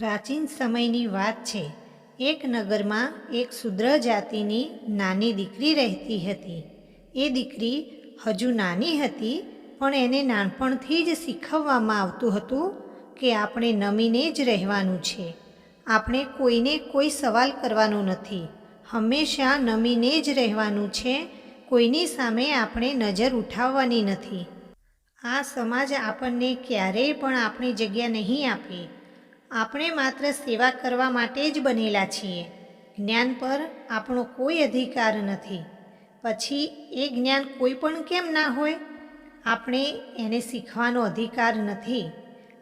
પ્રાચીન સમયની વાત છે। એક નગરમાં એક શૂદ્ર જાતિની નાની દીકરી રહેતી હતી। એ દીકરી હજુ નાની હતી, પણ એને નાનપણથી જ શીખવવામાં આવતું હતું કે આપણે નમીને જ રહેવાનું છે। આપણે કોઈને કોઈ સવાલ કરવાનો નથી, હંમેશા નમીને જ રહેવાનું છે। કોઈની સામે આપણે નજર ઉઠાવવાની નથી। આ સમાજ આપણને ક્યારેય પણ આપણી જગ્યા નહીં આપે। આપણે માત્ર સેવા કરવા માટે જ બનેલા છીએ। જ્ઞાન પર આપણો કોઈ અધિકાર નથી। પછી એ જ્ઞાન કોઈ પણ કેમ ના હોય? આપણે એને શીખવાનો અધિકાર નથી।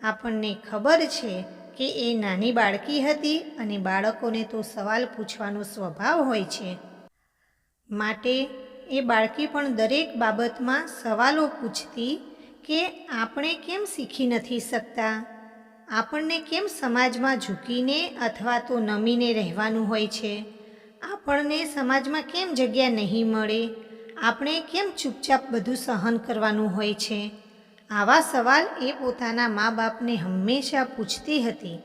આપણને ખબર છે કે એ નાની બાળકી હતી અને બાળકોને તો સવાલ પૂછવાનો સ્વભાવ હોય છે। માટે એ બાળકી પણ દરેક બાબતમાં સવાલો પૂછતી કે આપણે કેમ શીખી નથી શકતા? આપણને કેમ સમાજમાં ઝૂકીને અથવા તો નમીને રહેવાનું હોય છે? આપણને સમાજમાં કેમ જગ્યા નહીં મળે? આપણે કેમ ચૂપચાપ બધું સહન કરવાનું હોય છે? આવા સવાલ એ પોતાના મા બાપને હંમેશા પૂછતી હતી।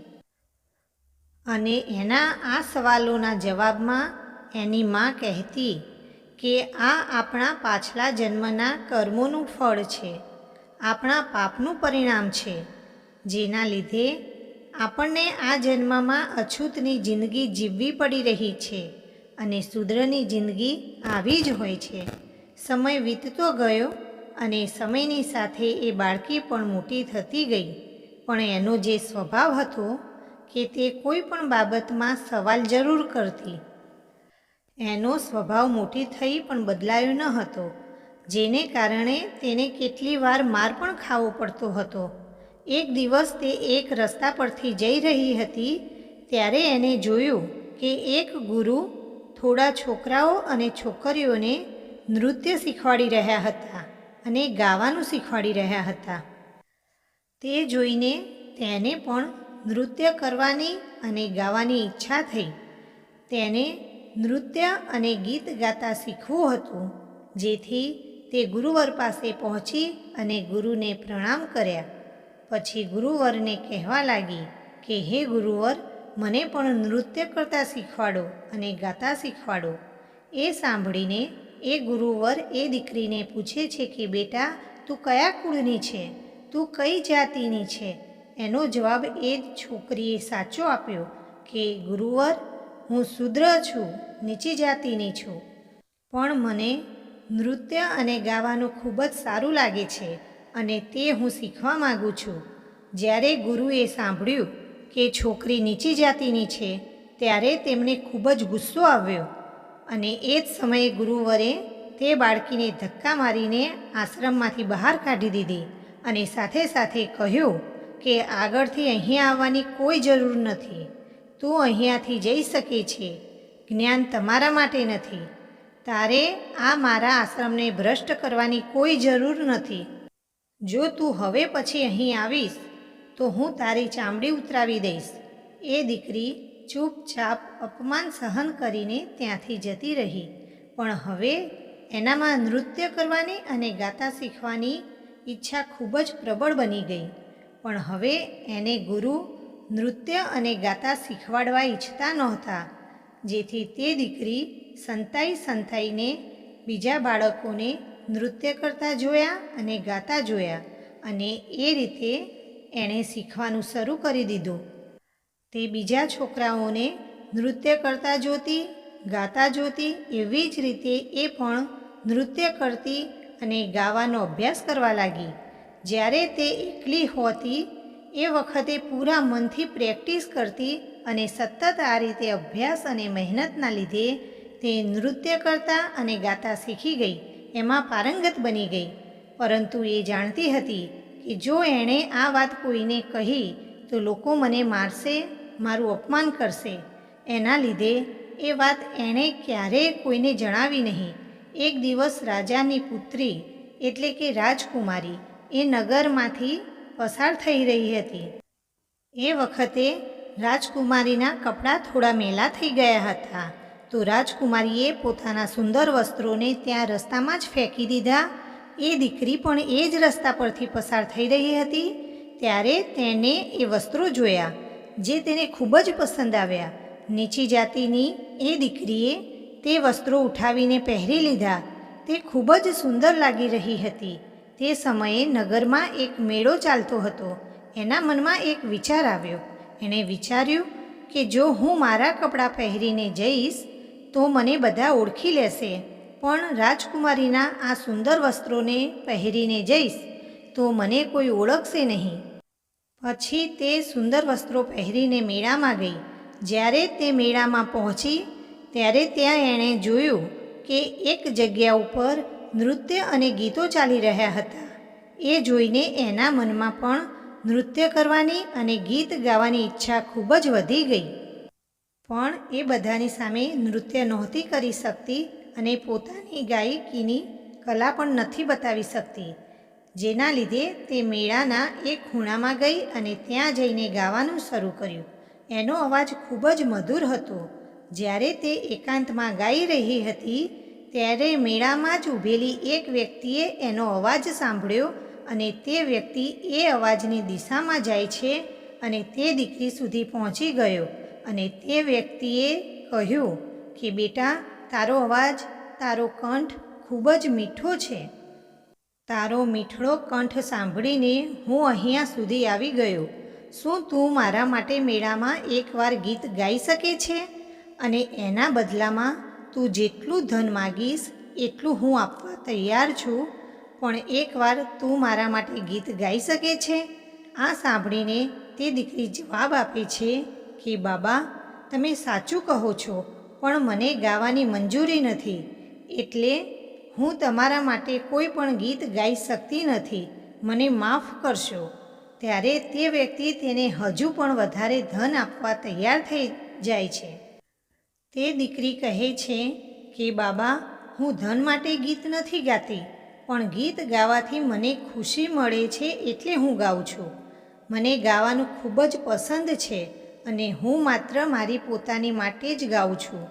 અને એના આ સવાલોના જવાબમાં એની માં કહેતી કે આ આપણા પાછલા જન્મના કર્મોનું ફળ છે, આપણા પાપનું પરિણામ છે, જેના લીધે આપણને આ જન્મમાં અછૂતની જિંદગી જીવવી પડી રહી છે અને શૂદ્રની જિંદગી આવી જ હોય છે। સમય વીતતો ગયો અને સમયની સાથે એ બાળકી પણ મોટી થતી ગઈ, પણ એનો જે સ્વભાવ હતો કે તે કોઈ પણ બાબતમાં સવાલ જરૂર કરતી। એનો સ્વભાવ મોટી થઈ પણ બદલાયો ન હતો, જેને કારણે તેને કેટલી વાર માર પણ ખાવો પડતો હતો। એક દિવસ તે એક રસ્તા પરથી જઈ રહી હતી, ત્યારે એને જોયું કે એક ગુરુ થોડા છોકરાઓ અને છોકરીઓને નૃત્ય શીખવાડી રહ્યા હતા અને ગાવાનું શીખવાડી રહ્યા હતા। તે જોઈને તેને પણ નૃત્ય કરવાની અને ગાવાની ઈચ્છા થઈ। તેને નૃત્ય અને ગીત ગાતા શીખવું હતું, જેથી તે ગુરુવર પાસે પહોંચી અને ગુરુને પ્રણામ કર્યા। પછી ગુરુવરને કહેવા લાગી કે હે ગુરુવર, મને પણ નૃત્ય કરતા શીખવાડો અને ગાતા શીખવાડો। એ સાંભળીને એ ગુરુવર એ દીકરીને પૂછે છે કે બેટા, તું કયા કુળની છે? તું કઈ જાતિની છે? એનો જવાબ એ છોકરીએ સાચો આપ્યો કે ગુરુવર, હું શૂદ્ર છું, નીચી જાતિની છું, પણ મને નૃત્ય અને ગાવાનું ખૂબ જ સારું લાગે છે અને તે હું શીખવા માગું છું। જ્યારે ગુરુએ સાંભળ્યું કે છોકરી નીચી જાતિની છે, ત્યારે તેમને ખૂબ જ ગુસ્સો આવ્યો અને એ જ સમયે ગુરુવરે તે બાળકીને ધક્કા મારીને આશ્રમમાંથી બહાર કાઢી દીધી અને સાથે સાથે કહ્યું કે આગળથી અહીંયા આવવાની કોઈ જરૂર નથી, તું અહીંયાથી જઈ શકે છે, જ્ઞાન તમારા માટે નથી, તારે આ મારા આશ્રમને ભ્રષ્ટ કરવાની કોઈ જરૂર નથી। જો તું હવે પછી અહીં આવીશ તો હું તારી ચામડી ઉતરાવી દઈશ। એ દીકરી ચૂપચાપ અપમાન સહન કરીને ત્યાંથી જતી રહી, પણ હવે એનામાં નૃત્ય કરવાની અને ગાતા શીખવાની ઈચ્છા ખૂબ જ પ્રબળ બની ગઈ। પણ હવે એને ગુરુ નૃત્ય અને ગાતા શીખવાડવા ઈચ્છતા નહોતા, જેથી તે દીકરી સંતાઈ સંતાઈને બીજા બાળકોને નૃત્ય કરતા જોયા અને ગાતા જોયા અને એ રીતે એણે શીખવાનું શરૂ કરી દીધું। તે બીજા છોકરાઓને નૃત્ય કરતા જોતી, ગાતા જોતી, એવી જ રીતે એ પણ નૃત્ય કરતી અને ગાવાનો અભ્યાસ કરવા લાગી। જ્યારે તે એકલી હોતી એ વખતે પૂરા મનથી પ્રેક્ટિસ કરતી અને સતત આ રીતે અભ્યાસ અને મહેનતના લીધે તે નૃત્ય કરતા અને ગાતા શીખી ગઈ, એમાં પારંગત બની ગઈ। પરંતુ એ જાણતી હતી કે જો એણે આ વાત કોઈને કહી તો લોકો મને મારશે, મારું અપમાન કરશે। એના લીધે એ વાત એણે ક્યારેય કોઈને જણાવી નહીં। એક દિવસ રાજાની પુત્રી એટલે કે રાજકુમારી એ નગરમાંથી પસાર થઈ રહી હતી। એ વખતે રાજકુમારીના કપડાં થોડા મેલા થઈ ગયા હતા, તો રાજકુમારીએ પોતાના સુંદર વસ્ત્રોને ત્યાં રસ્તામાં જ ફેંકી દીધા। એ દીકરી પણ એ જ રસ્તા પરથી પસાર થઈ રહી હતી, ત્યારે તેણે એ વસ્ત્રો જોયા। જે તેને ખૂબ જ પસંદ આવ્યા. નીચી જાતિની એ દીકરીએ તે વસ્ત્રો ઉઠાવીને પહેરી લીધા. તે ખૂબ જ સુંદર લાગી રહી હતી. તે સમયે નગરમાં એક મેળો ચાલતો હતો. એના મનમાં એક વિચાર આવ્યો. એણે વિચાર્યું કે જો હું મારા કપડાં પહેરીને જઈશ તો મને બધા ઓળખી લેશે, પણ રાજકુમારીના આ સુંદર વસ્ત્રોને પહેરીને જઈશ તો મને કોઈ ઓળખશે નહીં. પછી તે સુંદર વસ્ત્રો પહેરીને મેળામાં ગઈ. જ્યારે તે મેળામાં પહોંચી ત્યારે ત્યાં એણે જોયું કે એક જગ્યા ઉપર નૃત્ય અને ગીતો ચાલી રહ્યા હતા. એ જોઈને એના મનમાં પણ નૃત્ય કરવાની અને ગીત ગાવાની ઈચ્છા ખૂબ જ વધી ગઈ. પણ એ બધાની સામે નૃત્ય નહોતી કરી શકતી અને પોતાની ગાયકીની કલા પણ નથી બતાવી શકતી. જેના લીધે તે મેળાના એક ખૂણામાં ગઈ અને ત્યાં જઈને ગાવાનું શરૂ કર્યું. એનો અવાજ ખૂબ જ મધુર હતો. જ્યારે તે એકાંતમાં ગાઈ રહી હતી ત્યારે મેળામાં જ ઊભેલી એક વ્યક્તિએ એનો અવાજ સાંભળ્યો અને તે વ્યક્તિ એ અવાજની દિશામાં જાય છે અને તે દીકરી સુધી પહોંચી ગયો અને તે વ્યક્તિએ કહ્યું કે બેટા, તારો અવાજ, તારો કંઠ ખૂબ જ મીઠો છે. તારો મીઠડો કંઠ સાંભળીને હું અહીંયા સુધી આવી ગયો. શું તું મારા માટે મેળામાં એકવાર ગીત ગાઈ શકે છે? અને એના બદલામાં તું જેટલું ધન માગીશ એટલું હું આપવા તૈયાર છું, પણ એકવાર તું મારા માટે ગીત ગાઈ શકે છે? આ સાંભળીને તે દીકરી જવાબ આપે છે કે બાબા, તમે સાચું કહો છો, પણ મને ગાવાની મંજૂરી નથી, એટલે હું તમારા માટે કોઈ પણ ગીત ગાઈ શકતી નથી. મને માફ કરશો. ત્યારે તે વ્યક્તિ તેને હજુ પણ વધારે ધન આપવા તૈયાર થઈ જાય છે. તે દીકરી કહે છે કે બાબા, હું ધન માટે ગીત નથી ગાતી, પણ ગીત ગાવાથી મને ખુશી મળે છે એટલે હું ગાઉં છું. મને ગાવાનું ખૂબ જ પસંદ છે અને હું માત્ર મારી પોતાની માટે જ ગાઉં છું.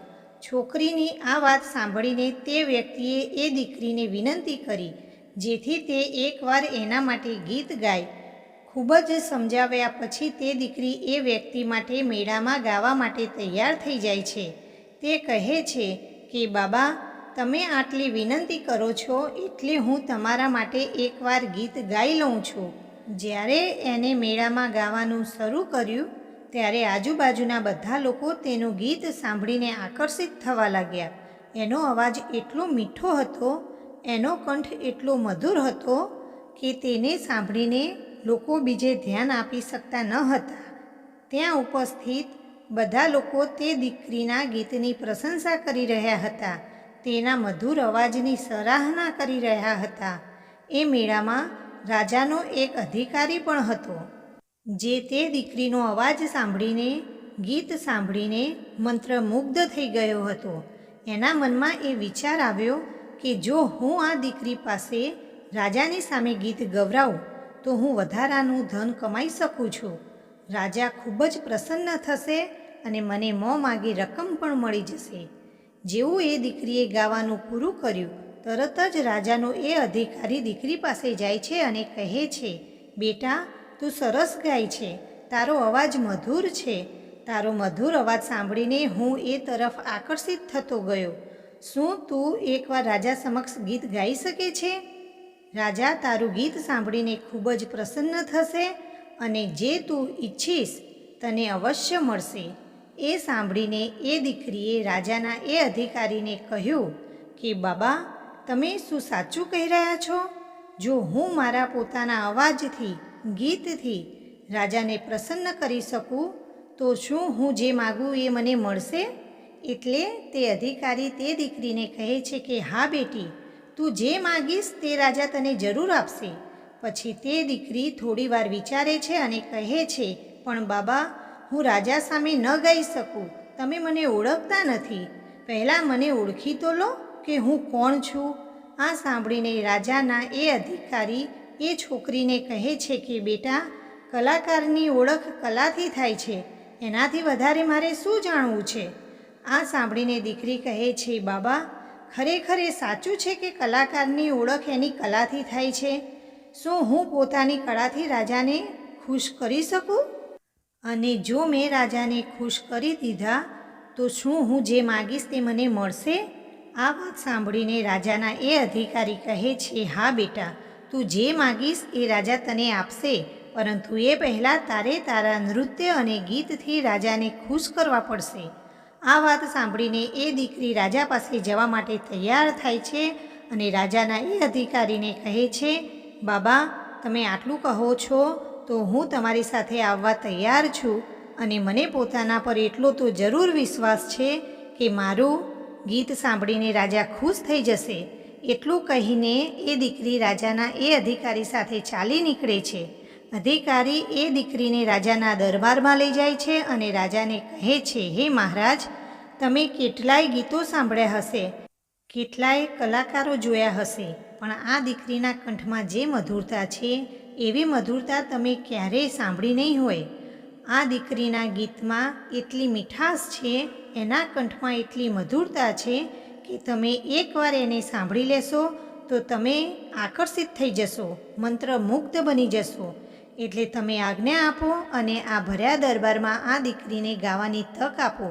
છોકરીની આ વાત સાંભળીને તે વ્યક્તિએ એ દીકરીને વિનંતી કરી જેથી તે એકવાર એના માટે ગીત ગાય. ખૂબ જ સમજાવ્યા પછી તે દીકરી એ વ્યક્તિ માટે મેળામાં ગાવા માટે તૈયાર થઈ જાય છે. તે કહે છે કે બાબા, તમે આટલી વિનંતી કરો છો એટલે હું તમારા માટે એકવાર ગીત ગાઈ લઉં છું. જ્યારે એને મેળામાં ગાવાનું શરૂ કર્યું ત્યારે આજુબાજુના બધા લોકો તેનું ગીત સાંભળીને આકર્ષિત થવા લાગ્યા. એનો અવાજ એટલો મીઠો હતો, એનો કંઠ એટલો મધુર હતો કે તેને સાંભળીને લોકો બીજે ધ્યાન આપી શકતા ન હતા. ત્યાં ઉપસ્થિત બધા લોકો તે દીકરીના ગીતની પ્રશંસા કરી રહ્યા હતા. તેના મધુર અવાજની સરાહના કરી રહ્યા હતા. એ મેળામાં રાજાનો એક અધિકારી પણ હતો, જે તે દીકરીનો અવાજ સાંભળીને, ગીત સાંભળીને મંત્રમુગ્ધ થઈ ગયો હતો. એના મનમાં એ વિચાર આવ્યો કે જો હું આ દીકરી પાસે રાજાની સામે ગીત ગવરાવું તો હું વધારાનું ધન કમાઈ શકું છું. રાજા ખૂબ જ પ્રસન્ન થશે અને મને મોં માગી રકમ પણ મળી જશે. જેવું એ દીકરીએ ગાવાનું પૂરું કર્યું તરત જ રાજાનો એ અધિકારી દીકરી પાસે જાય છે અને કહે છે, બેટા, તું સરસ ગાય છે, તારો અવાજ મધુર છે. તારો મધુર અવાજ સાંભળીને હું એ તરફ આકર્ષિત થતો ગયો. શું તું એકવાર રાજા સમક્ષ ગીત ગાઈ શકે છે? રાજા તારું ગીત સાંભળીને ખૂબ જ પ્રસન્ન થશે અને જે તું ઈચ્છીશ તને અવશ્ય મળશે. એ સાંભળીને એ દીકરીએ રાજાના એ અધિકારીને કહ્યું કે બાબા, તમે શું સાચું કહી રહ્યા છો? જો હું મારા પોતાના અવાજથી, ગીતથી રાજાને પ્રસન્ન કરી શકું તો શું હું જે માગું એ મને મળશે? એટલે તે અધિકારી તે દીકરીને કહે છે કે હા બેટી, તું જે માગીશ તે રાજા તને જરૂર આપશે. પછી તે દીકરી થોડીવાર વિચારે છે અને કહે છે, પણ બાબા, હું રાજા સામે ન ગાઈ શકું. તમે મને ઓળખતા નથી. પહેલાં મને ઓળખી તો લો કે હું કોણ છું. આ સાંભળીને રાજાના એ અધિકારી એ છોકરીને કહે છે કે બેટા, કલાકારની ઓળખ કલાથી થાય છે, એનાથી વધારે મારે શું જાણવું છે? આ સાંભળીને દીકરી કહે છે, બાબા, ખરેખર એ સાચું છે કે કલાકારની ઓળખ એની કલાથી થાય છે? શું હું પોતાની કળાથી રાજાને ખુશ કરી શકું? અને જો મેં રાજાને ખુશ કરી દીધા તો શું હું જે માગીશ તે મને મળશે? આ વાત સાંભળીને રાજાના એ અધિકારી કહે છે, હા બેટા, તું જે માગીશ એ રાજા તને આપશે, પરંતુ એ પહેલાં તારે તારા નૃત્ય અને ગીતથી રાજાને ખુશ કરવા પડશે. આ વાત સાંભળીને એ દીકરી રાજા પાસે જવા માટે તૈયાર થાય છે અને રાજાના એ અધિકારીને કહે છે, બાબા, તમે આટલું કહો છો તો હું તમારી સાથે આવવા તૈયાર છું અને મને પોતાના પર એટલો તો જરૂર વિશ્વાસ છે કે મારું ગીત સાંભળીને રાજા ખુશ થઈ જશે. એટલું કહીને એ દીકરી રાજાના એ અધિકારી સાથે ચાલી નીકળે છે. અધિકારી એ દીકરીને રાજાના દરબારમાં લઈ જાય છે અને રાજાને કહે છે, હે મહારાજ, તમે કેટલાય ગીતો સાંભળ્યા હશે, કેટલાય કલાકારો જોયા હશે, પણ આ દીકરીના કંઠમાં જે મધુરતા છે એવી મધુરતા તમે ક્યારેય સાંભળી નહીં હોય. આ દીકરીના ગીતમાં એટલી મીઠાશ છે, એના કંઠમાં એટલી મધુરતા છે કે તમે એકવાર એને સાંભળી લેશો તો તમે આકર્ષિત થઈ જશો, મંત્રમુગ્ધ બની જશો. એટલે તમે આજ્ઞા આપો અને આ ભર્યા દરબારમાં આ દીકરીને ગાવાની તક આપો.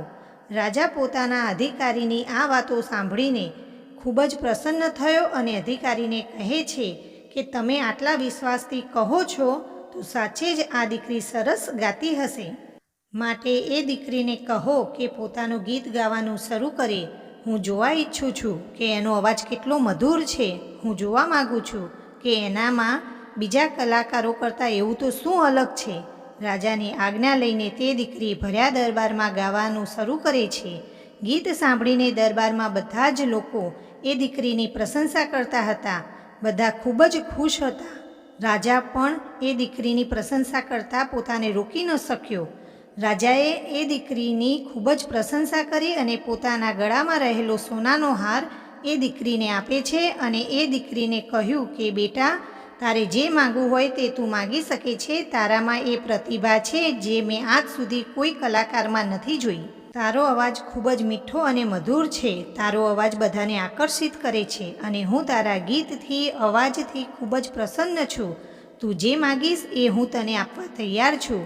રાજા પોતાના અધિકારીની આ વાતો સાંભળીને ખૂબ જ પ્રસન્ન થયો અને અધિકારીને કહે છે કે તમે આટલા વિશ્વાસથી કહો છો તો સાચે જ આ દીકરી સરસ ગાતી હશે. માટે એ દીકરીને કહો કે પોતાનું ગીત ગાવાનું શરૂ કરે. હું જોવા ઈચ્છું છું કે એનો અવાજ કેટલો મધુર છે. હું જોવા માગું છું કે એનામાં બીજા કલાકારો કરતાં એવું તો શું અલગ છે. રાજાની આજ્ઞા લઈને તે દીકરી ભર્યા દરબારમાં ગાવાનું શરૂ કરે છે. ગીત સાંભળીને દરબારમાં બધા જ લોકો એ દીકરીની પ્રશંસા કરતા હતા. બધા ખૂબ જ ખુશ હતા. રાજા પણ એ દીકરીની પ્રશંસા કરતાં પોતાને રોકી ન શક્યો. રાજાએ એ દીકરીની ખૂબ જ પ્રશંસા કરી અને પોતાના ગળામાં રહેલો સોનાનો હાર એ દીકરીને આપે છે અને એ દીકરીને કહ્યું કે બેટા, તારે જે માગવું હોય તે તું માગી શકે છે. તારામાં એ પ્રતિભા છે જે મેં આજ સુધી કોઈ કલાકારમાં નથી જોઈ. તારો અવાજ ખૂબ જ મીઠો અને મધુર છે. તારો અવાજ બધાને આકર્ષિત કરે છે અને હું તારા ગીતથી, અવાજથી ખૂબ જ પ્રસન્ન છું. તું જે માગીશ એ હું તને આપવા તૈયાર છું.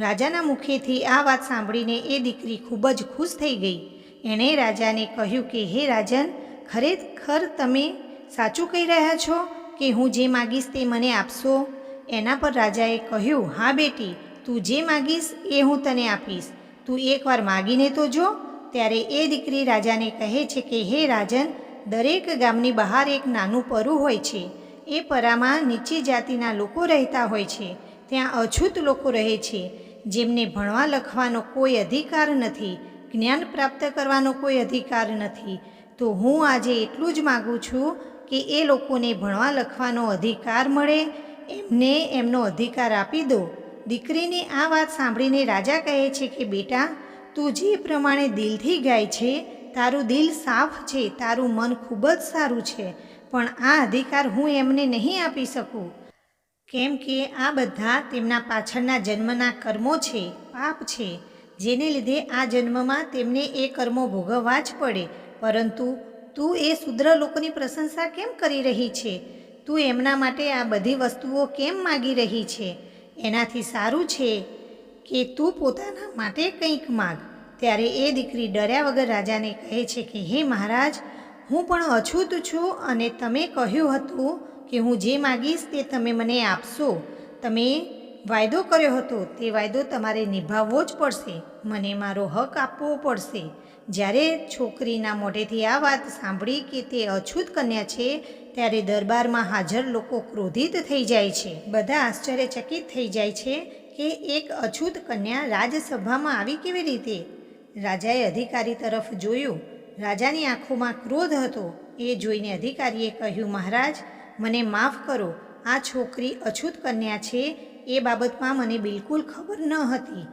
રાજાના મુખેથી આ વાત સાંભળીને એ દીકરી ખૂબ જ ખુશ થઈ ગઈ. એણે રાજાને કહ્યું કે હે રાજન, ખરેખર તમે સાચું કહી રહ્યા છો કે હું જે માગીશ તે મને આપશો? એના પર રાજાએ કહ્યું, હા બેટી, તું જે માગીશ એ હું તને આપીશ. તું એકવાર માગીને તો જો. ત્યારે એ દીકરી રાજાને કહે છે કે હે રાજન, દરેક ગામની બહાર એક નાનું પરું હોય છે. એ પરામાં નીચી જાતિના લોકો રહેતા હોય છે. ત્યાં અછૂત લોકો રહે છે જેમને ભણવા લખવાનો કોઈ અધિકાર નથી, જ્ઞાન પ્રાપ્ત કરવાનો કોઈ અધિકાર નથી. તો હું આજે એટલું જ માગું છું કે એ લોકોને ભણવા લખવાનો અધિકાર મળે, એમને એમનો અધિકાર આપી દો. દીકરીની આ વાત સાંભળીને રાજા કહે છે કે બેટા, તું જે પ્રમાણે દિલથી ગાય છે, તારું દિલ સાફ છે, તારું મન ખૂબ જ સારું છે, પણ આ અધિકાર હું એમને નહીં આપી શકું, કેમ કે આ બધા તેમના પાછળના જન્મના કર્મો છે, પાપ છે, જેને લીધે આ જન્મમાં તેમને એ કર્મો ભોગવવા જ પડે. પરંતુ તું એ શૂદ્ર લોકોની પ્રશંસા કેમ કરી રહી છે? તું એમના માટે આ બધી વસ્તુઓ કેમ માગી રહી છે? એનાથી સારું છે કે તું પોતાના માટે કંઈક માગ. ત્યારે એ દીકરી ડર્યા વગર રાજાને કહે છે કે હે મહારાજ, હું પણ અછૂત છું અને તમે કહ્યું હતું કે હું જે માગીશ તે તમે મને આપશો. તમે વાયદો કર્યો હતો તે વાયદો તમારે નિભાવવો જ પડશે. મને મારો હક આપવો પડશે. જ્યારે છોકરીના મોઢેથી આ વાત સાંભળી કે તે અછૂત કન્યા છે ત્યારે દરબારમાં હાજર લોકો ક્રોધિત થઈ જાય છે. બધા આશ્ચર્યચકિત થઈ જાય છે કે એક અછૂત કન્યા રાજસભામાં આવી કેવી રીતે? રાજાએ અધિકારી તરફ જોયું. રાજાની આંખોમાં ક્રોધ હતો. એ જોઈને અધિકારીએ કહ્યું, મહારાજ, મને માફ કરો. આ છોકરી અછૂત કન્યા છે એ બાબતમાં મને બિલકુલ ખબર ન હતી.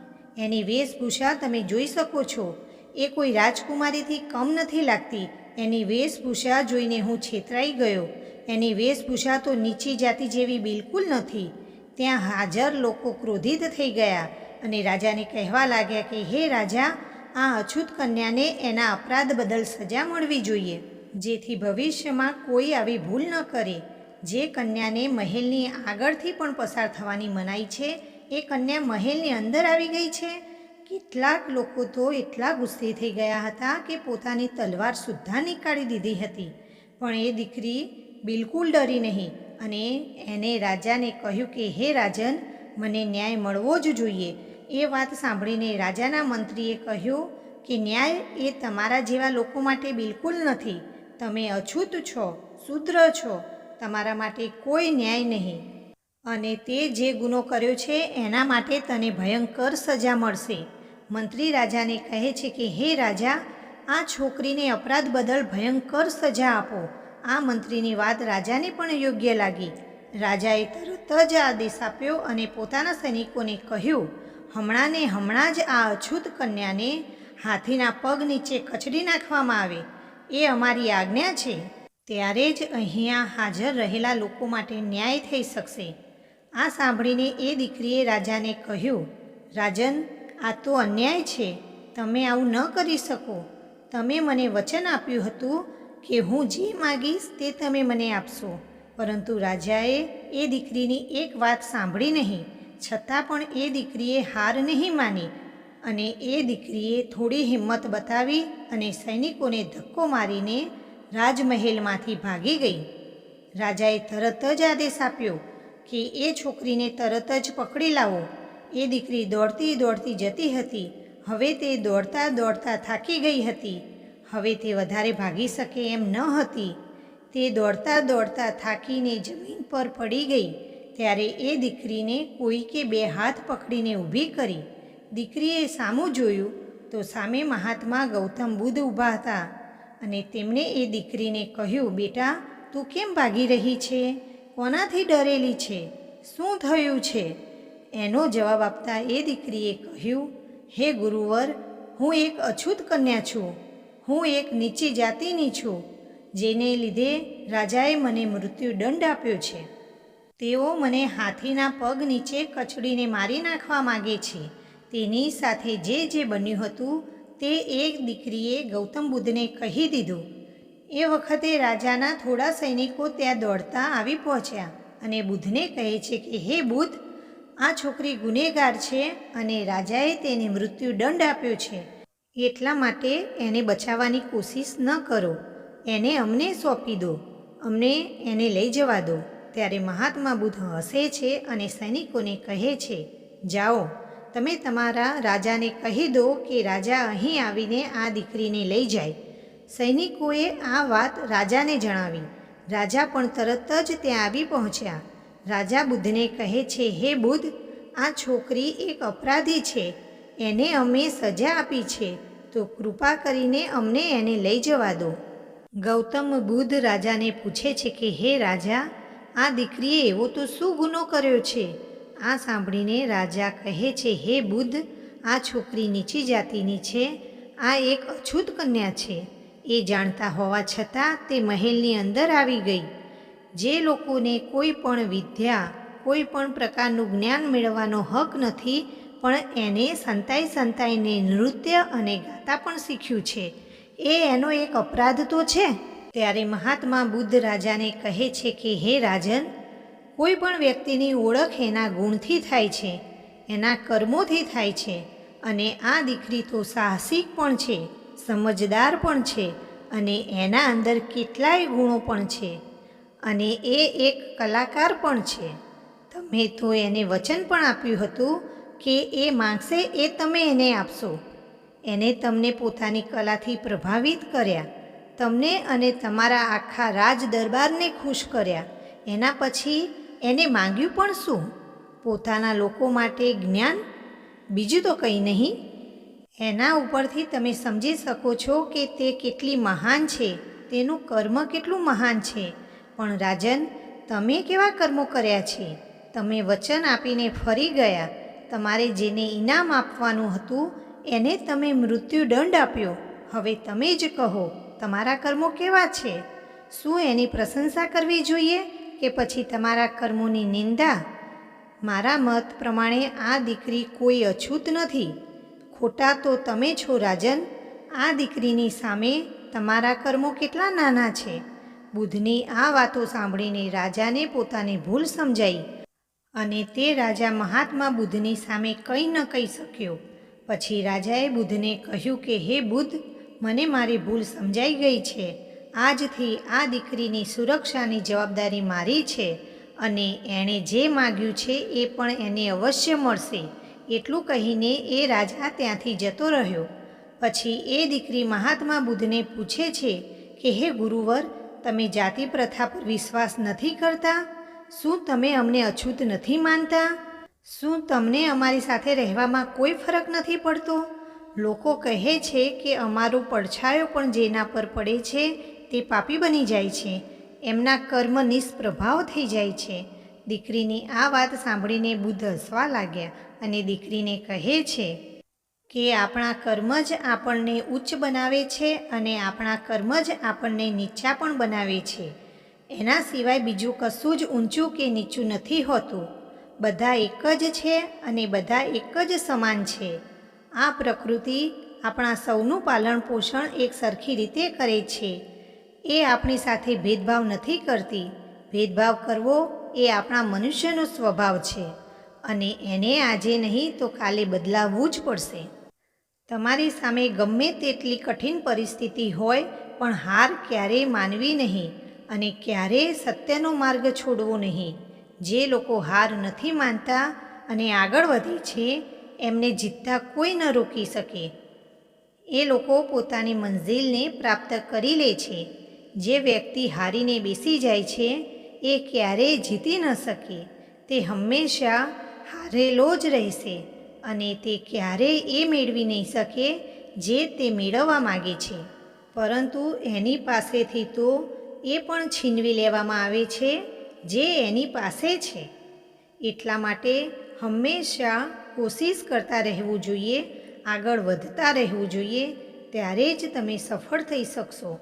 એની વેશભૂષા તમે જોઈ શકો છો. એ કોઈ રાજકુમારીથી કમ નથી લાગતી. એની વેશભૂષા જોઈને હું છેતરાઈ ગયો. એની વેશભૂષા તો નીચી જાતિ જેવી બિલકુલ નથી. ત્યાં હાજર લોકો ક્રોધિત થઈ ગયા અને રાજાને કહેવા લાગ્યા કે હે રાજા, આ અછૂત કન્યાને એના અપરાધ બદલ સજા મળવી જોઈએ, જેથી ભવિષ્યમાં કોઈ આવી ભૂલ ન કરે. જે કન્યાને મહેલની આગળથી પણ પસાર થવાની મનાઈ છે એ કન્યા મહેલની અંદર આવી ગઈ છે? કેટલાક લોકો તો એટલા ગુસ્સે થઈ ગયા હતા કે પોતાની તલવાર સુદ્ધા નીકાળી દીધી હતી. પણ એ દીકરી બિલકુલ ડરી નહીં અને એને રાજાને કહ્યું કે હે રાજન, મને ન્યાય મળવો જ જોઈએ. એ વાત સાંભળીને રાજાના મંત્રીએ કહ્યું કે ન્યાય એ તમારા જેવા લોકો માટે બિલકુલ નથી. તમે અછૂત છો, શુદ્ર છો, તમારા માટે કોઈ ન્યાય નહીં અને તે જે ગુનો કર્યો છે એના માટે તને ભયંકર સજા મળશે. મંત્રી રાજાને કહે છે કે હે રાજા, આ છોકરીને અપરાધ બદલ ભયંકર સજા આપો. આ મંત્રીની વાત રાજાને પણ યોગ્ય લાગી. રાજાએ તરત જ આદેશ આપ્યો અને પોતાના સૈનિકોને કહ્યું, હમણાં ને હમણાં જ આ અછૂત કન્યાને હાથીના પગ નીચે કચડી નાખવામાં આવે. એ અમારી આજ્ઞા છે. ત્યારે જ અહીંયા હાજર રહેલા લોકો માટે ન્યાય થઈ શકશે. આ સાંભળીને એ દીકરીએ રાજાને કહ્યું, રાજન, આ તો અન્યાય છે. તમે આવું ન કરી શકો. તમે મને વચન આપ્યું હતું કે હું જે માગીશ તે તમે મને આપશો. પરંતુ રાજાએ એ દીકરીની એક વાત સાંભળી નહીં. છતાં પણ એ દીકરીએ હાર નહીં માની અને એ દીકરીએ થોડી હિંમત બતાવી અને સૈનિકોને ધક્કો મારીને રાજમહેલમાંથી ભાગી ગઈ. રાજાએ તરત જ આદેશ આપ્યો કે એ છોકરીને તરત જ પકડી લાવો. એ દીકરી દોડતી દોડતી જતી હતી. હવે તે દોડતા દોડતા થાકી ગઈ હતી. હવે તે વધારે ભાગી શકે એમ ન હતી. તે દોડતા દોડતા થાકીને જમીન પર પડી ગઈ. ત્યારે એ દીકરીને કોઈકે બે હાથ પકડીને ઊભી કરી. દીકરીએ સામું જોયું તો સામે મહાત્મા ગૌતમ બુદ્ધ ઊભા હતા અને તેમણે એ દીકરીને કહ્યું, બેટા, તું કેમ ભાગી રહી છે? કોનાથી ડરેલી છે? શું થયું છે? એનો જવાબ આપતા એ દીકરીએ કહ્યું, હે ગુરુવર, હું એક અછૂત કન્યા છું. હું એક નીચી જાતિની છું, જેને લીધે રાજાએ મને મૃત્યુદંડ આપ્યો છે. તેઓ મને હાથીના પગ નીચે કચડીને મારી નાખવા માગે છે. તેની સાથે જે બન્યું હતું તે એક દીકરીએ ગૌતમ બુદ્ધને કહી દીધું. એ વખતે રાજાના થોડા સૈનિકો ત્યાં દોડતા આવી પહોંચ્યા અને બુદ્ધને કહે છે કે હે બુદ્ધ, આ છોકરી ગુનેગાર છે અને રાજાએ તેને મૃત્યુદંડ આપ્યો છે. એટલા માટે એને બચાવવાની કોશિશ ન કરો. એને અમને સોંપી દો. અમને એને લઈ જવા દો. ત્યારે મહાત્મા બુદ્ધ હસે છે અને સૈનિકોને કહે છે, જાઓ, તમે તમારા રાજાને કહી દો કે રાજા અહીં આવીને આ દીકરીને લઈ જાય. સૈનિકોએ આ વાત રાજાને જણાવી. રાજા પણ તરત જ ત્યાં આવી પહોંચ્યા. રાજા બુદ્ધને કહે છે, હે બુદ્ધ, આ છોકરી એક અપરાધી છે. એને અમે સજા આપી છે, તો કૃપા કરીને અમને એને લઈ જવા દો. ગૌતમ બુદ્ધ રાજાને પૂછે છે કે હે રાજા, આ દીકરીએ એવો તો શું ગુનો કર્યો છે? આ સાંભળીને રાજા કહે છે, હે બુદ્ધ, આ છોકરી નીચી જાતિની છે. આ એક અછૂત કન્યા છે. એ જાણતા હોવા છતાં તે મહેલની અંદર આવી ગઈ. જે લોકોને કોઈ પણ વિદ્યા, કોઈ પણ પ્રકારનું જ્ઞાન મેળવવાનો હક નથી, પણ એને સંતાઈને નૃત્ય અને ગાતા પણ શીખ્યું છે, એ એનો એક અપરાધ તો છે. ત્યારે મહાત્મા બુદ્ધ રાજાને કહે છે કે હે રાજન, કોઈ પણ વ્યક્તિની ઓળખ એના ગુણથી થાય છે, એના કર્મોથી થાય છે. અને આ દીકરી તો સાહસિક પણ છે, સમજદાર પણ છે અને એના અંદર કેટલાય ગુણો પણ છે અને એ એક કલાકાર પણ છે. તમે તો એને વચન પણ આપ્યું હતું કે એ માંગશે એ તમે એને આપશો. એને તમને પોતાની કલાથી પ્રભાવિત કર્યા, તમને અને તમારા આખા રાજ દરબારને ખુશ કર્યા. એના પછી એને માંગ્યું પણ શું? પોતાના લોકો માટે જ્ઞાન, બીજું તો કંઈ નહીં. એના ઉપરથી તમે સમજી શકો છો કે તે કેટલી મહાન છે, તેનું કર્મ કેટલું મહાન છે. પણ રાજન, તમે કેવા કર્મો કર્યા છે? તમે વચન આપીને ફરી ગયા. તમારે જેને ઇનામ આપવાનું હતું એને તમે મૃત્યુદંડ આપ્યો. હવે તમે જ કહો, તમારા કર્મો કેવા છે? શું એની પ્રશંસા કરવી જોઈએ કે પછી તમારા કર્મોની નિંદા? મારા મત પ્રમાણે આ દીકરી કોઈ અછૂત નથી. ખોટા તો તમે છો રાજન. આ દીકરીની સામે તમારા કર્મો કેટલા નાના છે. બુદ્ધની આ વાતો સાંભળીને રાજાને પોતાની ભૂલ સમજાઈ અને તે રાજા મહાત્મા બુદ્ધની સામે કંઈ ન કહી શક્યો. પછી રાજાએ બુદ્ધને કહ્યું કે હે બુદ્ધ, મને મારી ભૂલ સમજાઈ ગઈ છે. આજથી આ દીકરીની સુરક્ષાની જવાબદારી મારી છે અને એણે જે માગ્યું છે એ પણ એને અવશ્ય મળશે. એટલું કહીને એ રાજા ત્યાંથી જતો રહ્યો. પછી એ દીકરી મહાત્મા બુદ્ધને પૂછે છે કે હે ગુરુવર, તમે જાતિ પ્રથા પર વિશ્વાસ નથી કરતા? શું તમે અમને અછૂત નથી માનતા? શું તમને અમારી સાથે રહેવામાં કોઈ ફરક નથી પડતો? લોકો કહે છે કે અમારો પડછાયો પણ જેના પર પડે છે તે પાપી બની જાય છે, એમના કર્મ નિષ્પ્રભાવ થઈ જાય છે. દીકરીની આ વાત સાંભળીને બુદ્ધ હસવા લાગ્યા અને દીકરીને કહે છે કે આપણા કર્મ જ આપણને ઉચ્ચ બનાવે છે અને આપણા કર્મ જ આપણને નીચા પણ બનાવે છે. એના સિવાય બીજું કશું જ ઊંચું કે નીચું નથી હોતું. બધા એક જ છે અને બધા એક જ સમાન છે. આ પ્રકૃતિ આપણા સૌનું પાલન પોષણ એક સરખી રીતે કરે છે. એ આપણી સાથે ભેદભાવ નથી કરતી. ભેદભાવ કરવો એ આપણા મનુષ્યનો સ્વભાવ છે અને એને આજે નહીં તો કાલે બદલાવવું જ પડશે. તમારી સામે ગમે તેટલી કઠિન પરિસ્થિતિ હોય પણ હાર ક્યારેય માનવી નહીં અને ક્યારેય સત્યનો માર્ગ છોડવો નહીં. જે લોકો હાર નથી માનતા અને આગળ વધે છે એમને જીતતા કોઈ ન રોકી શકે. એ લોકો પોતાની મંઝિલને પ્રાપ્ત કરી લે છે. જે વ્યક્તિ હારીને બેસી જાય છે એ ક્યારેય જીતી ન શકે. તે હંમેશા હારેલો જ રહેશે અને તે ક્યારેય એ મેળવી નહીં શકે જે તે મેળવવા માગે છે, પરંતુ એની પાસેથી તો એ પણ છીનવી લેવામાં આવે છે જે એની પાસે છે. એટલા માટે હંમેશા કોશિશ કરતા રહેવું જોઈએ, આગળ વધતા રહેવું જોઈએ. ત્યારે જ તમે સફળ થઈ શકશો.